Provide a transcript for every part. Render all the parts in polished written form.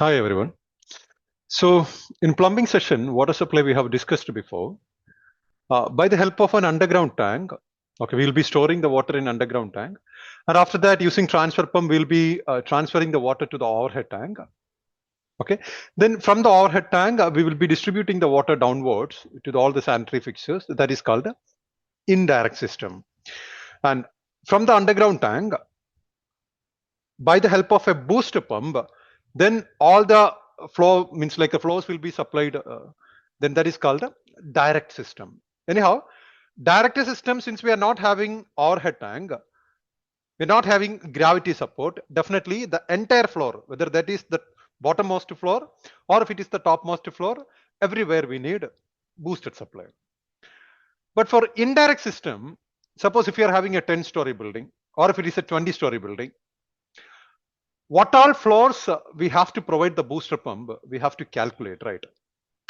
Hi everyone. So in plumbing session, water supply we have discussed before. By the help of an underground tank, okay, we'll be storing the water in underground tank. And after that, using transfer pump, we'll be transferring the water to the overhead tank. Okay. Then from the overhead tank, we will be distributing the water downwards to all the sanitary fixtures. That is called the indirect system. And from the underground tank, by the help of a booster pump, then all the flow means like the flows will be supplied. Then that is called a direct system. Anyhow, direct system, since we are not having overhead tank, we're not having gravity support. Definitely, the entire floor, whether that is the bottommost floor or if it is the topmost floor, everywhere we need boosted supply. But for indirect system, suppose if you are having a 10-story building or if it is a 20-story building, what all floors we have to provide the booster pump, we have to calculate, right?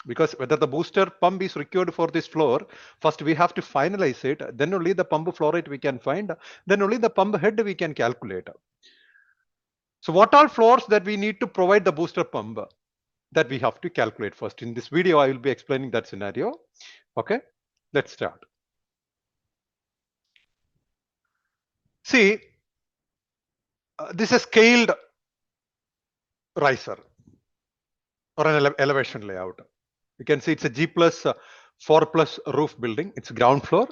Because whether the booster pump is required for this floor, first we have to finalize it, then only the pump flow rate we can find, then only the pump head we can calculate. So what all floors that we need to provide the booster pump, that we have to calculate first. In this video, I will be explaining that scenario. Okay, let's start. See, this is a scaled riser or an elevation layout. You can see it's a G plus 4 plus roof building. It's ground floor,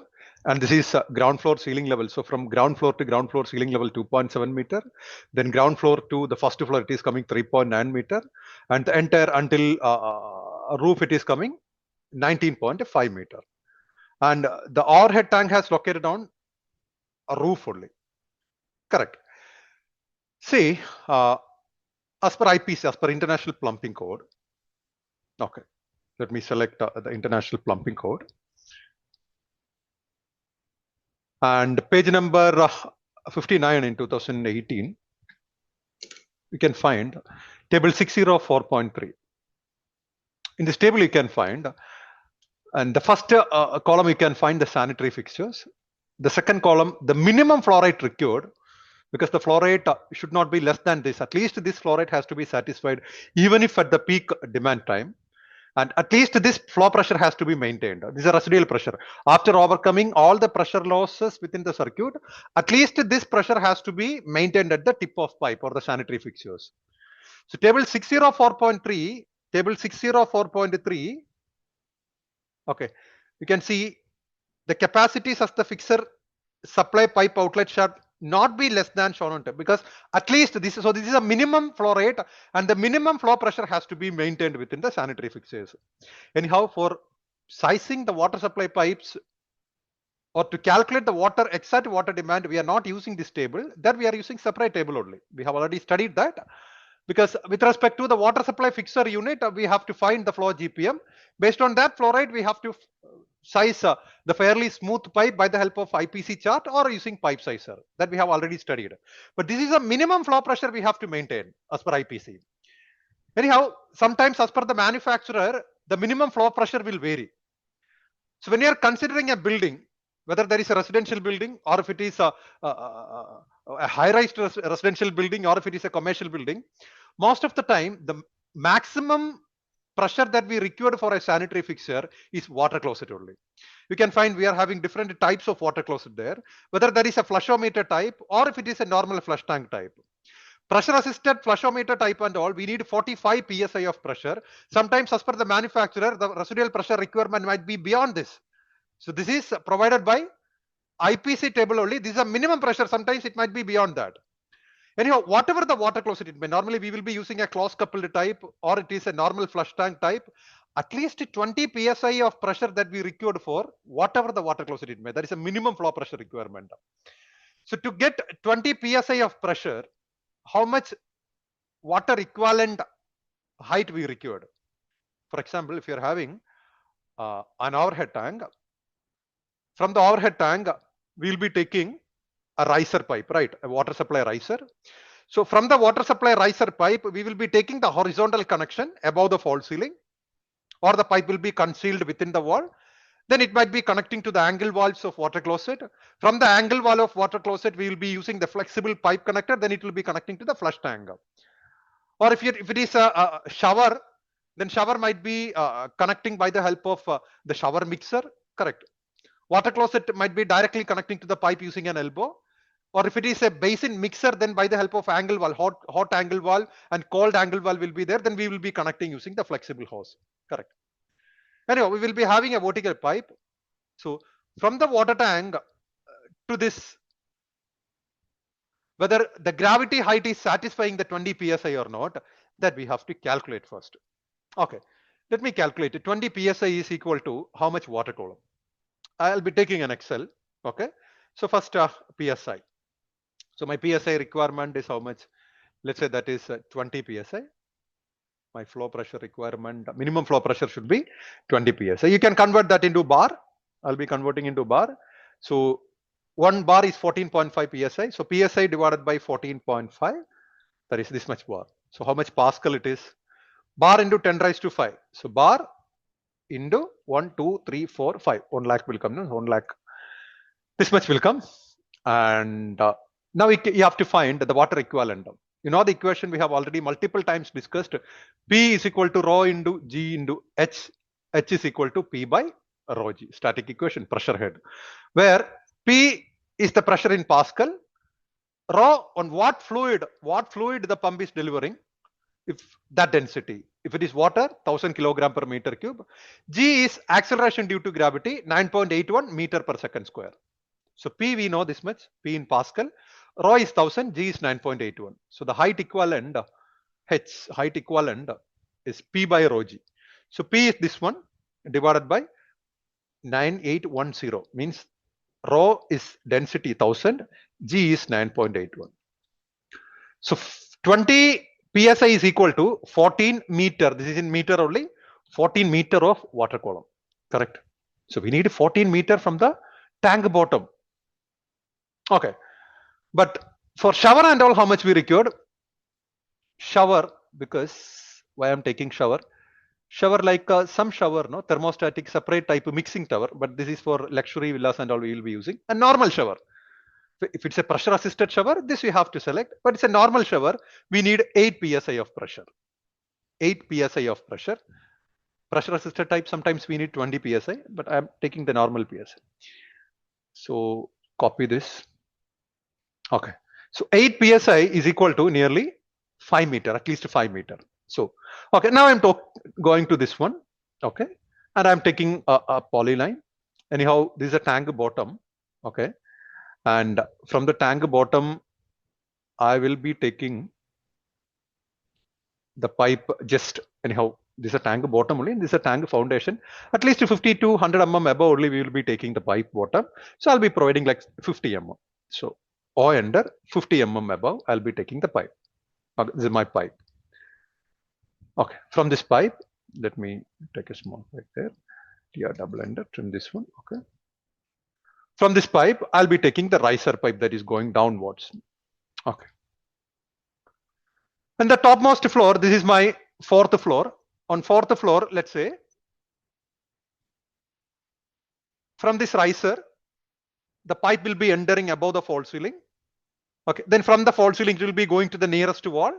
and this is ground floor ceiling level. So from ground floor to ground floor ceiling level 2.7 meter, then ground floor to the first floor it is coming 3.9 meter, and the entire until roof it is coming 19.5 meter. And the overhead tank has located on a roof only. Correct. See, as per IPC, as per International Plumbing Code. Okay, let me select the International Plumbing Code. And page number 59 in 2018, we can find table 604.3. In this table, you can find, and the first column, you can find the sanitary fixtures. The second column, the minimum flow rate required, because the flow rate should not be less than this. At least this flow rate has to be satisfied, even if at the peak demand time. And at least this flow pressure has to be maintained. This is a residual pressure. After overcoming all the pressure losses within the circuit, at least this pressure has to be maintained at the tip of pipe or the sanitary fixtures. So table 604.3, table 604.3, okay, you can see the capacities as the fixer supply pipe outlet should not be less than shown on top, because at least this is, so this is a minimum flow rate and the minimum flow pressure has to be maintained within the sanitary fixtures. Anyhow, for sizing the water supply pipes or to calculate the water exact water demand, we are not using this table, that we are using separate table only. We have already studied that, because with respect to the water supply fixer unit, we have to find the flow GPM. Based on that flow rate, we have to size the fairly smooth pipe by the help of IPC chart or using pipe sizer, that we have already studied. But this is a minimum flow pressure we have to maintain as per IPC. Anyhow, sometimes as per the manufacturer, the minimum flow pressure will vary. So when you are considering a building, whether there is a residential building or if it is a high-rise residential building or if it is a commercial building, most of the time the maximum pressure that we required for a sanitary fixture is water closet only. You can find we are having different types of water closet there, whether there is a flushometer type or if it is a normal flush tank type. Pressure assisted flushometer type and all, we need 45 psi of pressure. Sometimes as per the manufacturer, the residual pressure requirement might be beyond this. So this is provided by IPC table only. This is a minimum pressure. Sometimes it might be beyond that. Anyhow, whatever the water closet it may, normally we will be using a close coupled type or it is a normal flush tank type. At least 20 psi of pressure that we required for whatever the water closet it may. That is a minimum flow pressure requirement. So to get 20 psi of pressure, how much water equivalent height we required? For example, if you are having an overhead tank, from the overhead tank, we will be taking a riser pipe, right? A water supply riser. So from the water supply riser pipe, we will be taking the horizontal connection above the false ceiling, or the pipe will be concealed within the wall. Then it might be connecting to the angle valves of water closet. From the angle valve of water closet, we will be using the flexible pipe connector. Then it will be connecting to the flush tank. Or if it is a shower, then shower might be connecting by the help of the shower mixer, correct? Water closet might be directly connecting to the pipe using an elbow. Or if it is a basin mixer, then by the help of angle valve, hot angle valve and cold angle valve will be there, then we will be connecting using the flexible hose, correct? Anyway, we will be having a vertical pipe. So from the water tank to this, whether the gravity height is satisfying the 20 psi or not, that we have to calculate first. Okay, let me calculate it. 20 psi is equal to how much water column? I'll be taking an Excel. Okay, so first psi. So my psi requirement is how much? Let's say that is 20 psi. My flow pressure requirement, minimum flow pressure should be 20 psi. You can convert that into bar. I'll be converting into bar. So 1 bar is 14.5 psi. So psi divided by 14.5, that is this much bar. So how much Pascal it is? Bar into 10 raised to 5. So bar into 1, 2, 3, 4, 5. 1 lakh will come. No? 1 lakh. This much will come. And now you have to find the water equivalent. You know the equation we have already multiple times discussed. P is equal to rho into G into H. H is equal to P by rho G. Static equation, pressure head. Where P is the pressure in Pascal. Rho on what fluid the pump is delivering. If that density, if it is water, 1000 kilogram per meter cube. G is acceleration due to gravity, 9.81 meter per second square. So P we know this much, P in Pascal. Rho is 1000, G is 9.81. So the height equivalent, H height equivalent is P by rho G. So P is this one divided by 9810, means rho is density 1000, G is 9.81. So 20 psi is equal to 14 meter. This is in meter only. 14 meter of water column, correct? So we need 14 meter from the tank bottom. Okay, but for shower and all, how much we required? Shower, because why I'm taking shower? Shower like some shower, no thermostatic separate type of mixing tower, but this is for luxury villas and all we will be using. A normal shower. If it's a pressure assisted shower, this we have to select, but it's a normal shower. We need 8 psi of pressure. 8 psi of pressure. Pressure assisted type, sometimes we need 20 psi, but I'm taking the normal psi. So copy this. Okay. So 8 psi is equal to nearly 5 meter, at least 5 meter. So, okay, now I'm going to this one. Okay. And I'm taking a polyline. Anyhow, this is a tank bottom. Okay. And from the tank bottom, I will be taking the pipe just anyhow. This is a tank bottom only, and this is a tank foundation. At least 50 to 100 mm above only we will be taking the pipe bottom. So I'll be providing like 50 mm. So O under 50 mm above, I'll be taking the pipe. Okay, this is my pipe. Okay, from this pipe, let me take a small pipe there. TR double ender, trim this one. Okay. From this pipe, I'll be taking the riser pipe that is going downwards. Okay. And the topmost floor, this is my 4th floor. On 4th floor, let's say, from this riser, the pipe will be entering above the false ceiling. Okay. Then from the false ceiling, it will be going to the nearest wall.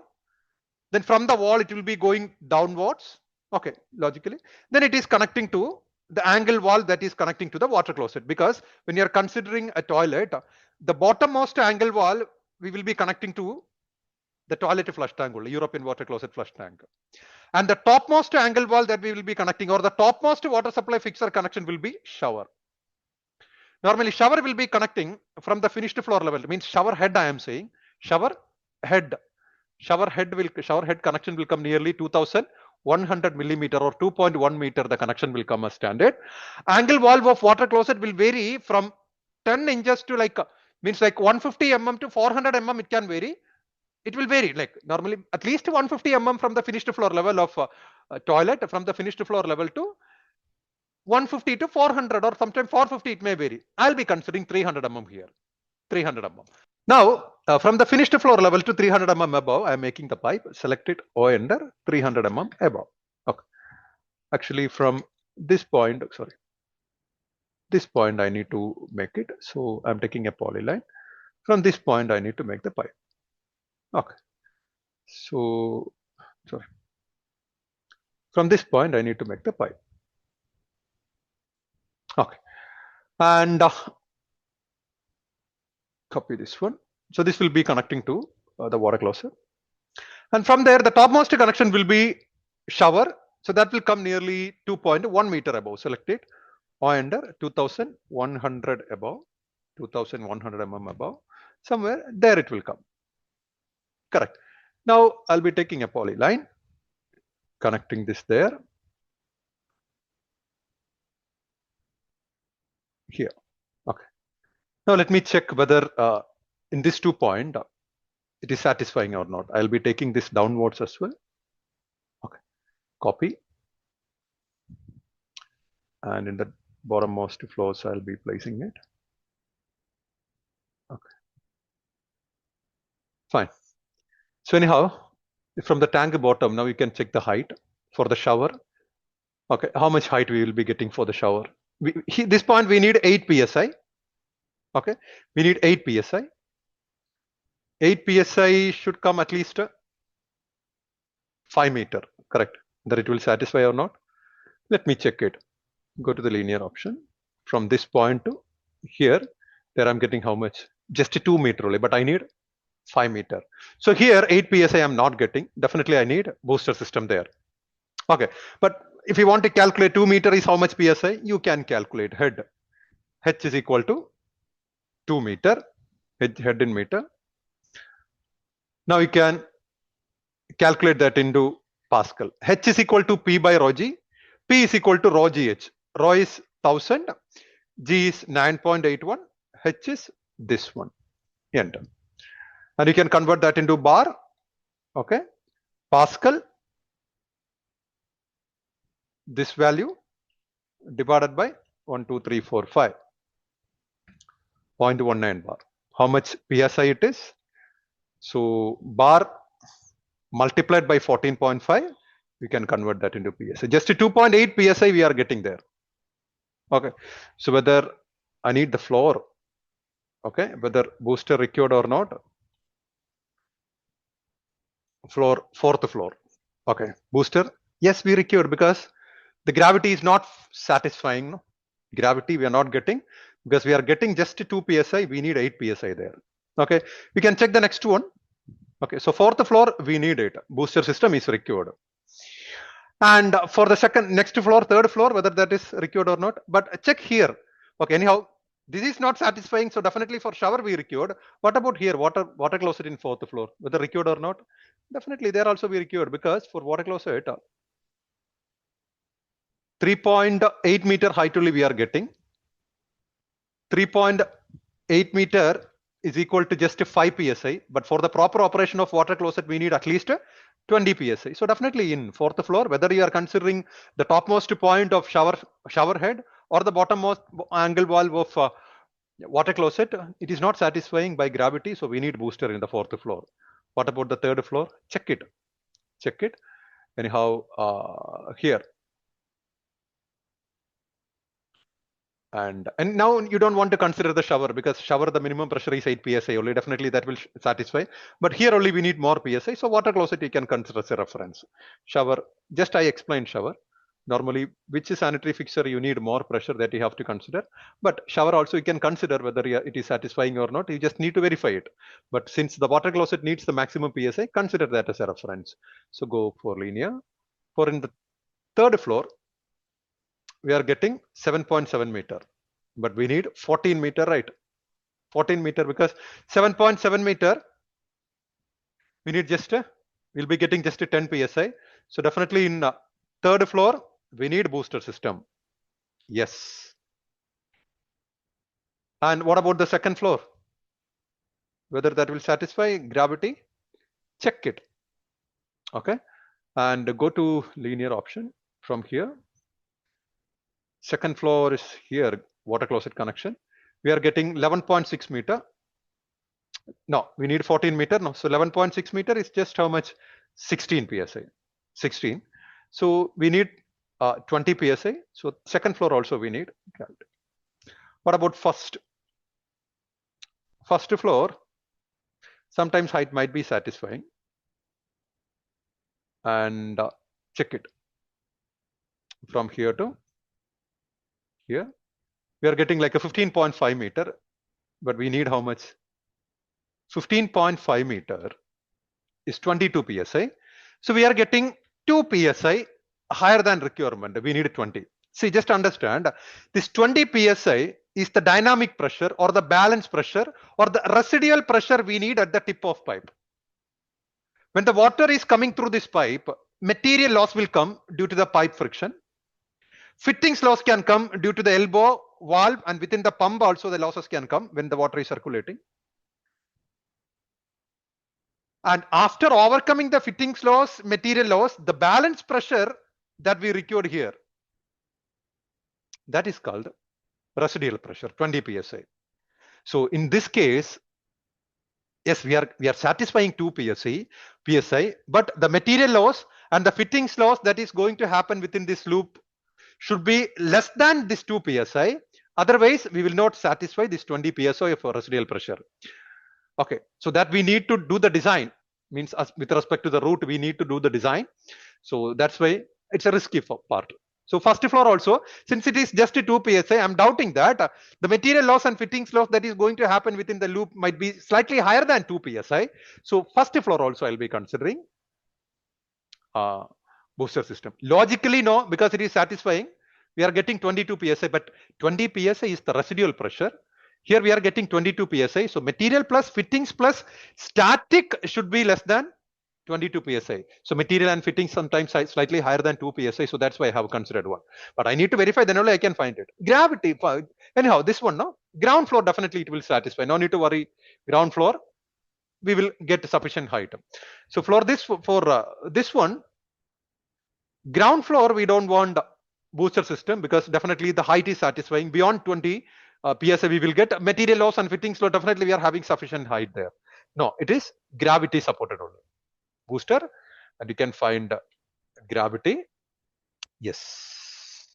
Then from the wall, it will be going downwards. Okay, logically. Then it is connecting to the angle wall that is connecting to the water closet, because when you are considering a toilet, the bottommost angle wall we will be connecting to the toilet flush tank, European water closet flush tank. And the topmost angle wall that we will be connecting, or the topmost water supply fixer connection, will be shower. Normally shower will be connecting from the finished floor level. It means shower head, I am saying shower head. Shower head connection will come nearly 2100 millimeter or 2.1 meter. The connection will come as standard. Angle valve of water closet will vary from 10 inches to means like 150 mm to 400 mm. It can vary. It will vary, like normally at least 150 mm from the finished floor level of toilet, from the finished floor level to 150 to 400, or sometimes 450 it may vary. I'll be considering 300 mm here. 300 mm. Now, from the finished floor level to 300 mm above, I am making the pipe. Select it O under 300 mm above. Okay. Actually, from this point, sorry, this point I need to make it. So I'm taking a polyline. From this point, I need to make the pipe. Okay. So Sorry. From this point, I need to make the pipe. Okay. And copy this one. So this will be connecting to the water closet. And from there, the topmost connection will be shower. So that will come nearly 2.1 meter above. Select it. Or under 2100 above, 2100 mm above. Somewhere there it will come. Correct. Now I'll be taking a polyline, connecting this there. Here. Okay. Now let me check whether in this 2 point it is satisfying or not. I'll be taking this downwards as well. Okay. Copy. And in the bottommost floors, I'll be placing it. Okay. Fine. So anyhow, from the tank bottom, now you can check the height for the shower. Okay. How much height we will be getting for the shower? This point we need 8 psi. Okay. We need 8 psi. 8 psi should come at least 5 meter. Correct. That it will satisfy or not. Let me check it. Go to the linear option. From this point to here, there I'm getting how much? Just 2 meter only, but I need 5 meter. So here 8 psi I'm not getting. Definitely I need booster system there. Okay. But if you want to calculate 2 meter is how much psi, you can calculate head. H is equal to 2 meter. Head in meter. Now you can calculate that into Pascal. H is equal to P by rho G. P is equal to rho GH. Rho is 1000. G is 9.81. H is this one. Enter. And you can convert that into bar. Okay. Pascal. This value divided by 12345. 0.19 bar. How much psi it is? So bar multiplied by 14.5, we can convert that into psi. Just 2.8 psi we are getting there. Okay. So whether I need the floor, okay, whether booster required or not. Floor, fourth floor. Okay. Booster, yes, we required because the gravity is not satisfying. No? Gravity we are not getting because we are getting just 2 psi. We need 8 psi there. Okay. We can check the next one. Okay. So fourth floor, we need it. Booster system is required. And for the next floor, third floor, whether that is required or not. But check here. Okay. Anyhow, this is not satisfying. So definitely for shower, we required. What about here? Water closet in fourth floor, whether required or not? Definitely there also we required because for water closet, 3.8 meter height only we are getting. 3.8 meter is equal to just 5 psi. But for the proper operation of water closet, we need at least 20 psi. So definitely in fourth floor, whether you are considering the topmost point of shower head or the bottommost angle valve of water closet, it is not satisfying by gravity. So we need booster in the fourth floor. What about the third floor? Check it. Check it. Anyhow, here. And now you don't want to consider the shower because shower the minimum pressure is 8 psi only. Definitely that will satisfy. But here only we need more psi. So water closet you can consider as a reference. Shower, just I explained shower. Normally, which sanitary fixture you need more pressure that you have to consider. But shower also you can consider whether it is satisfying or not. You just need to verify it. But since the water closet needs the maximum psi, consider that as a reference. So go for linear. For in the third floor, we are getting 7.7 meter, but we need 14 meter, right? 14 meter because 7.7 meter, we need just, we'll be getting just 10 psi. So definitely in third floor, we need booster system. Yes. And what about the second floor? Whether that will satisfy gravity? Check it. Okay. And go to linear option from here. Second floor is here, water closet connection. We are getting 11.6 meter. No, we need 14 meter. No, so 11.6 meter is just how much? 16 psi. 16. So we need 20 psi. So second floor also we need. What about first? First floor, sometimes height might be satisfying. and check it from here to here. We are getting like a 15.5 meter, but we need how much? 15.5 meter is 22 psi. So we are getting 2 psi higher than requirement. We need 20. See, just understand this 20 psi is the dynamic pressure or the balance pressure or the residual pressure we need at the tip of pipe. When the water is coming through this pipe, material loss will come due to the pipe friction. Fittings loss can come due to the elbow valve, and within the pump also the losses can come when the water is circulating. And after overcoming the fittings loss, material loss, the balance pressure that we record here, that is called residual pressure, 20 psi. So in this case, yes, we are satisfying 2 psi, but the material loss and the fittings loss that is going to happen within this loop should be less than this 2 psi. Otherwise, we will not satisfy this 20 psi for residual pressure. Okay, so that we need to do the design, means with respect to the route, we need to do the design. So that's why it's a risky part. So first floor also, since it is just a 2 psi, I'm doubting that the material loss and fittings loss that is going to happen within the loop might be slightly higher than 2 psi. So first floor also I'll be considering booster system. Logically, no, because it is satisfying. We are getting 22 psi, but 20 psi is the residual pressure. Here we are getting 22 psi. So material plus fittings plus static should be less than 22 psi. So material and fittings sometimes slightly higher than 2 psi. So that's why I have considered one. But I need to verify, then only I can find it. Gravity. Anyhow, this one, no? Ground floor, definitely it will satisfy. No need to worry. Ground floor, we will get sufficient height. So for this one, ground floor, we don't want booster system because definitely the height is satisfying. Beyond 20 psi, we will get material loss and fittings loss. Definitely, we are having sufficient height there. No, it is gravity supported only. Booster, and you can find gravity. Yes.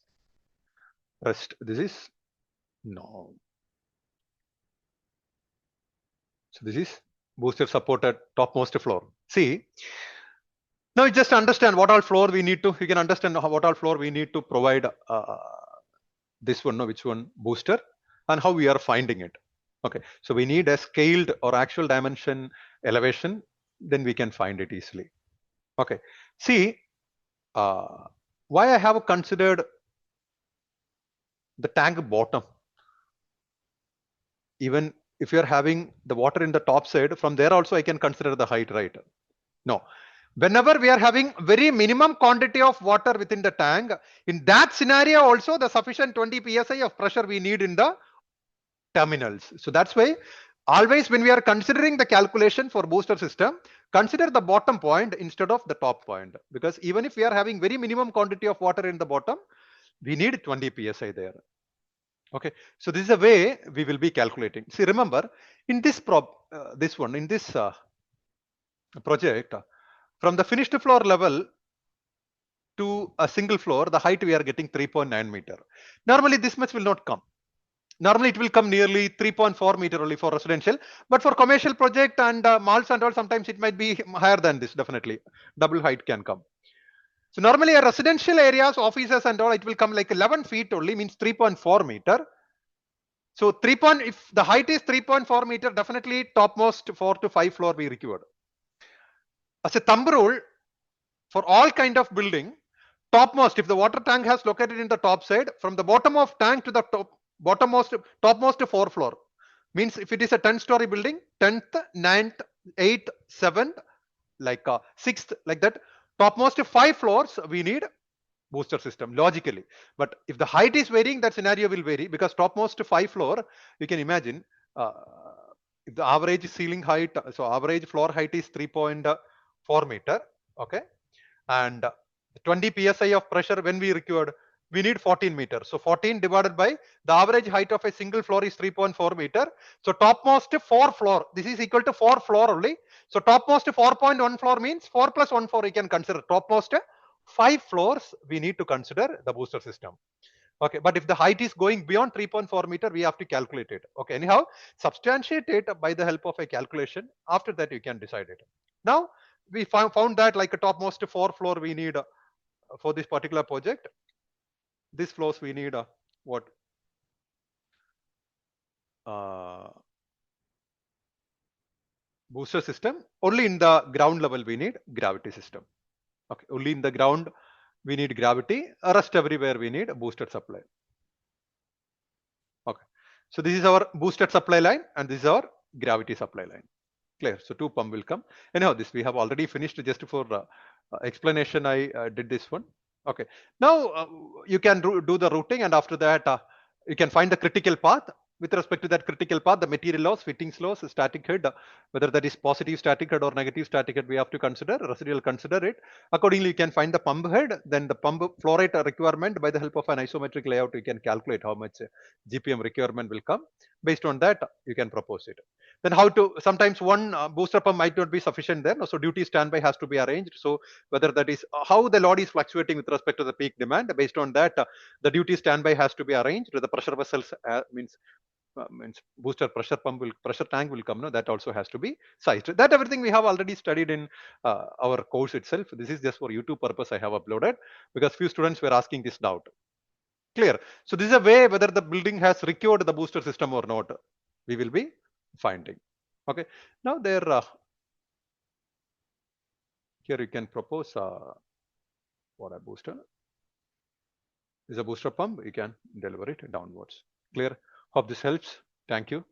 Rest. This is no. So this is booster supported topmost floor. See. Now you just understand what all floor we need to. You can understand what all floor we need to provide this one, no, which one booster, and how we are finding it. Okay, so we need a scaled or actual dimension elevation, then we can find it easily. Okay, see why I have considered the tank bottom. Even if you are having the water in the top side, from there also I can consider the height, right? No. Whenever we are having very minimum quantity of water within the tank, in that scenario also the sufficient 20 psi of pressure we need in the terminals. So that's why always when we are considering the calculation for booster system, consider the bottom point instead of the top point, because even if we are having very minimum quantity of water in the bottom, we need 20 psi there. Okay, so this is a way we will be calculating. See, remember in this project, from the finished floor level to a single floor, the height we are getting 3.9 meter. Normally this much will not come. Normally it will come nearly 3.4 meter only for residential, but for commercial project and malls and all, sometimes it might be higher than this. Definitely double height can come. So normally a residential areas, offices and all, it will come like 11 feet only, means 3.4 meter. So if the height is 3.4 meter, definitely topmost 4 to 5 floor be required. As a thumb rule, for all kind of building, topmost, if the water tank has located in the top side, from the bottom of tank to the topmost 4 floor, means if it is a 10-story building, 10th, 9th, 8th, 7th, like 6th, like that, topmost 5 floors we need booster system logically. But if the height is varying, that scenario will vary, because topmost 5 floor, you can imagine if the average ceiling height, so average floor height is 3.4 meter. Okay, and 20 psi of pressure when we required, we need 14 meters. So 14 divided by the average height of a single floor is 3.4 meter. So topmost 4 floor, this is equal to 4 floor only. So topmost 4.1 floor means 4 plus 1 floor you can consider. Topmost 5 floors we need to consider the booster system. Okay, but if the height is going beyond 3.4 meter, we have to calculate it. Okay, anyhow, substantiate it by the help of a calculation. After that, you can decide it. Now, we found that like a topmost 4 floor we need for this particular project. These floors we need what? Booster system. Only in the ground level we need gravity system. Okay, only in the ground we need gravity. Rest everywhere we need a boosted supply. Okay, so this is our boosted supply line and this is our gravity supply line. Clear. So two pump will come. Anyhow, this we have already finished. Just for explanation, I did this one. Okay. Now you can do the routing, and after that you can find the critical path. With respect to that critical path, the material loss, fittings loss, static head, whether that is positive static head or negative static head, we have to consider. Residual, consider it. Accordingly, you can find the pump head, then the pump flow rate requirement. By the help of an isometric layout, you can calculate how much GPM requirement will come. Based on that, you can propose it. Then how to, sometimes one booster pump might not be sufficient there. So duty standby has to be arranged. So whether that is how the load is fluctuating with respect to the peak demand, based on that, the duty standby has to be arranged. The pressure vessels means booster pressure pump will, pressure tank will come. No, that also has to be sized. That everything we have already studied in our course itself. This is just for YouTube purpose I have uploaded, because few students were asking this doubt. Clear. So this is a way whether the building has secured the booster system or not, we will be finding. Okay. Now there, here you can propose for a booster. This is a booster pump. You can deliver it downwards. Clear. Hope this helps. Thank you.